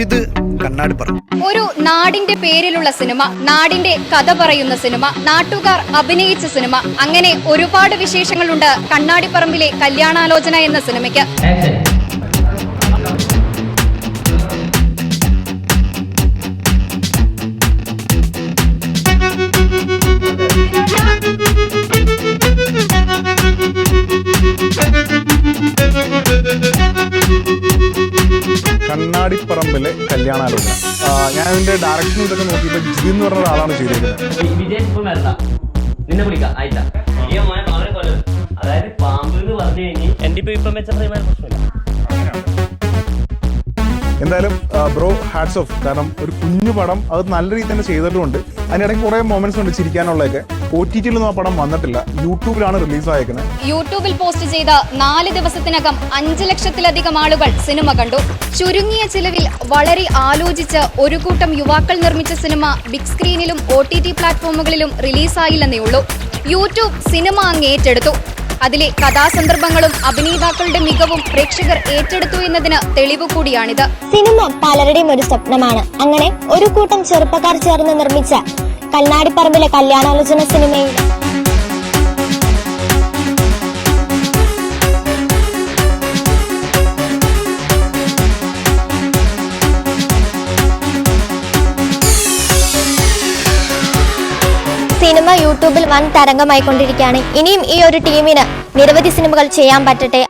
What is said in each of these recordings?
ഇത് കണ്ണാടിപ്പറമ്പ്. ഒരു നാടിന്റെ പേരിലുള്ള സിനിമ, നാടിന്റെ കഥ പറയുന്ന സിനിമ, നാട്ടുകാർ അഭിനയിച്ച സിനിമ, അങ്ങനെ ഒരുപാട് വിശേഷങ്ങളുണ്ട് കണ്ണാടിപ്പറമ്പിലെ കല്യാണാലോചന എന്ന സിനിമയ്ക്ക്. കണ്ണാടിപ്പറമ്പിലെ കല്യാണാലോചന. ഞാൻ അതിന്റെ ഡയറക്ഷൻ ഇതൊക്കെ നോക്കിയപ്പോൾ ജിതി എന്ന് പറഞ്ഞ ഒരാളാണ് ചെയ്തിരിക്കുന്നത്. അതായത് പാമ്പ് എന്ന് പറഞ്ഞു കഴിഞ്ഞാൽ എന്റെ ഇപ്പം വെച്ച പ്രശ്നമില്ല. എന്തായാലും ബ്രോ ഹാറ്റ്സ് ഓഫ്. കാരണം ഒരു കുഞ്ഞു പടം അത് നല്ല രീതിയിൽ തന്നെ ചെയ്തിട്ടുണ്ട്. അതിനിടയ്ക്ക് കുറേ മൊമെന്റ്സ് ഉണ്ട് ചിരിക്കാനുള്ളതൊക്കെ. OTT ആ പടം വന്നിട്ടില്ല, യൂട്യൂബിലാണ് റിലീസായേക്കുന്നത്. യൂട്യൂബിൽ പോസ്റ്റ് ചെയ്ത 4 ദിവസത്തിനകം 5 ലക്ഷത്തിലധികം ആളുകൾ സിനിമ കണ്ടു. ചുരുങ്ങിയ ചിലവിൽ വളരെ ആലോചിച്ച് ഒരു കൂട്ടം യുവാക്കൾ നിർമ്മിച്ച സിനിമ ബിഗ് സ്ക്രീനിലും OTT പ്ലാറ്റ്ഫോമുകളിലും റിലീസായില്ലെന്നേ ഉള്ളൂ. യൂട്യൂബ് സിനിമ അങ്ങ് ഏറ്റെടുത്തു. അതിലെ കഥാസന്ദർഭങ്ങളും അഭിനേതാക്കളുടെ മികവും പ്രേക്ഷകർ ഏറ്റെടുത്തു എന്നതിന് തെളിവ് കൂടിയാണിത്. സിനിമ പലരുടെയും ഒരു സ്വപ്നമാണ്. അങ്ങനെ ഒരു കൂട്ടം ചെറുപ്പക്കാർ ചേർന്ന് നിർമ്മിച്ച കണ്ണാടിപ്പറമ്പിലെ കല്യാണാലോചന സിനിമയിൽ സിനിമ യൂട്യൂബിൽ വൻ തരംഗമായിക്കൊണ്ടിരിക്കുകയാണ്. ഇനിയും ഈ ഒരു ടീമിന് നിരവധി സിനിമകൾ ചെയ്യാൻ പറ്റട്ടെ.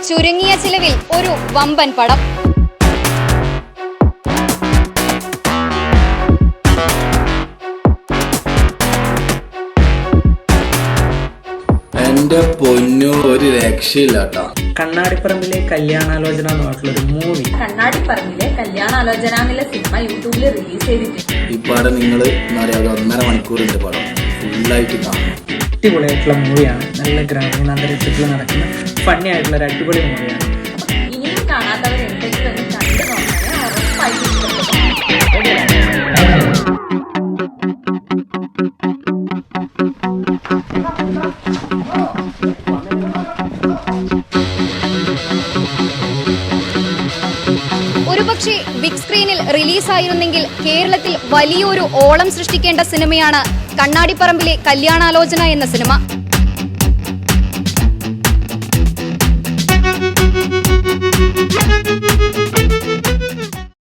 ചുരുങ്ങിയ ചിലവിൽ ഒരു വമ്പൻ പടം. എന്റെ പൊന്നു ഒരു രക്ഷയില്ല കേട്ടോ. കണ്ണാടിപ്പറമ്പിലെ കല്യാണാലോചന എന്ന് പറഞ്ഞിട്ടുള്ളൊരു മൂവി. കണ്ണാടിപ്പറമ്പിലെ കല്യാണാലോചന എന്നുള്ള സിനിമ യൂട്യൂബിൽ റിലീസ് ചെയ്തിട്ടുണ്ട്. ഈ പടം നിങ്ങൾ എന്താ പറയാ, 1.5 മണിക്കൂറിന്റെ പടം ഫുള്ളായിട്ട് കാണും. അടിപൊളിയായിട്ടുള്ള മൂവിയാണ്. നല്ല ഗ്രാമീണ അന്തരീക്ഷത്തിൽ നടക്കുന്ന ഫണ്ണി ആയിട്ടുള്ള ഒരു അടിപൊളി മൂവിയാണ്. ഇനിയും കാണാത്തവരുണ്ടെങ്കിൽ ഒന്ന് കണ്ടു നോക്കാനേ ഉറപ്പായിട്ട് ഇഷ്ടപ്പെടും. ഒരുപക്ഷെ ബിഗ് സ്ക്രീനിൽ റിലീസായിരുന്നെങ്കിൽ കേരളത്തിൽ വലിയൊരു ഓളം സൃഷ്ടിക്കേണ്ട സിനിമയാണ് കണ്ണാടിപ്പറമ്പിലെ കല്യാണാലോചന എന്ന സിനിമ.